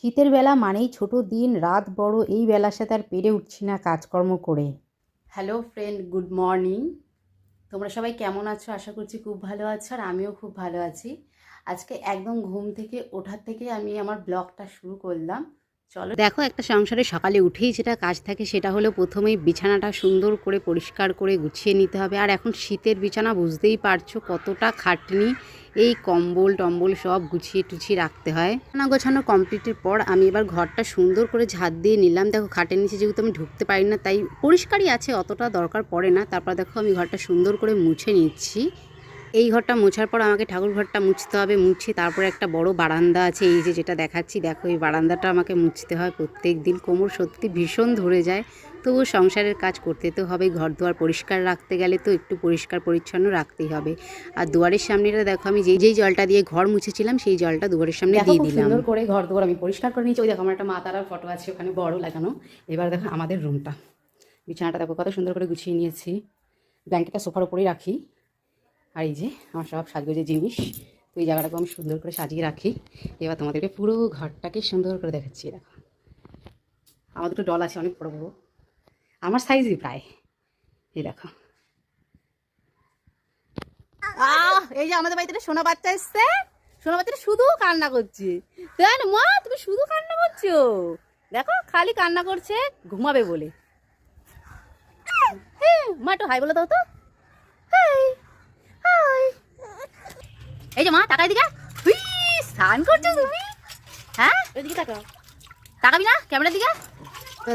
শীতের বেলা মানেই ছোট দিন, রাত বড়, এই বেলার সাথে আর পেরে উঠছি না কাজকর্ম করে। Hello friend, good morning. তোমরা সবাই কেমন আছো? আশা করছি খুব ভালো আছো, আর আমিও খুব ভালো আছি। আজকে একদম ঘুম থেকে ওঠার থেকে আমি আমার ব্লগটা শুরু করলাম। চলো দেখো, একটা সংসারে সকালে উঠেই যেটা কাজ থাকে সেটা হলো প্রথমেই বিছানাটা সুন্দর করে পরিষ্কার করে গুছিয়ে নিতে হবে। আর এখন শীতের বিছানা, বুঝতেই পারছো কতটা খাটনি। এই কম্বল টম্বল সব গুছিয়ে টুছিয়ে রাখতে হয়। না গোছানো কমপ্লিটের পর আমি এবার ঘরটা সুন্দর করে ঝাড় দিয়ে নিলাম। দেখো, খাটের নিচে যেহেতু আমি ঢুকতে পারি না, তাই পরিষ্কারই আছে, অতটা দরকার পড়ে না। তারপর দেখো আমি ঘরটা সুন্দর করে মুছে নিচ্ছি। এই ঘরটা মোছার পর আমাকে ঠাকুর ঘরটা মুছতে হবে। মুছে তারপরে একটা বড় বারান্দা আছে, এই যে যেটা দেখাচ্ছি, দেখো এই বারান্দাটা আমাকে মুছতে হয় প্রত্যেক দিন। কোমর সত্যি ভীষণ ধরে যায়, তবুও সংসারের কাজ করতে তো হবে। ঘর দুয়ার পরিষ্কার রাখতে গেলে তো একটু পরিষ্কার পরিচ্ছন্ন রাখতেই হবে। আর দুয়ারের সামনেটা দেখো, আমি যেই জলটা দিয়ে ঘর মুছেছিলাম সেই জলটা দুয়ারের সামনে দিয়ে দিলাম। সুন্দর করে ঘর দুয়ার আমি পরিষ্কার করে নিয়েছি। ওই দেখো, আমার একটা মা তারার ফটো আছে ওখানে বড় লাগানো। এবার দেখো আমাদের রুমটা, বিছানাটা দেখো কত সুন্দর করে গুছিয়ে নিয়েছি। ব্ল্যাঙ্কেটটা সোফার উপরেই রাখি। আর এই যে আমার সব সাজগোজের জিনিস, তো এই জায়গাটাকে আমি সুন্দর করে সাজিয়ে রাখি। এবার তোমাদেরকে পুরো ঘরটাকে সুন্দর করে দেখাচ্ছি। দেখো, আমার দুটো ডল আছে, অনেক বড় বড়, আমার সাইজই প্রায়। এই দেখো, এই যে আমাদের বাড়িতে সোনা বাচ্চা এসছে। সোনা বাচ্চাটা শুধু কান্না করছে। তাই না মা, তুমি শুধু কান্না করছো? দেখো, খালি কান্না করছে ঘুমাবে বলে। হ্যাঁ মা, একটু হাই বলে দাও তো। High high. এই যে মা, টাকাই দিকে স্নান করছো তুমি? হ্যাঁ, এদিকে তাকাও। তাকাবি না ক্যামেরার দিকে?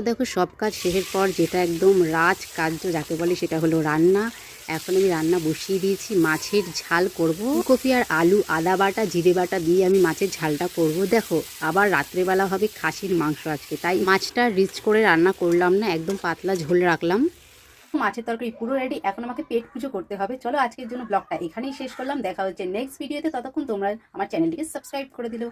দেখো, সব কাজ শেষের পর যেটা একদম রাজ কার্য যাকে বলে সেটা হলো রান্না। এখন আমি রান্না বসিয়ে দিয়েছি। মাছের ঝাল করব। ফুলকপি আর আলু, আদা বাটা, জিরে বাটা দিয়ে আমি মাছের ঝালটা করব। দেখো, আবার রাত্রেবেলা হবে খাসির মাংস আজকে, তাই মাছটা রিচ করে রান্না করলাম না, একদম পাতলা ঝোল রাখলাম। মাছের তরকারি পুরো রেডি, এখন আমাকে পেট পুজো করতে হবে। চলো আজকের জন্য ব্লগটা এখানেই শেষ করলাম। দেখা হচ্ছে নেক্সট ভিডিওতে। ততক্ষণ তোমরা আমার চ্যানেলটিকে সাবস্ক্রাইব করে দিলো।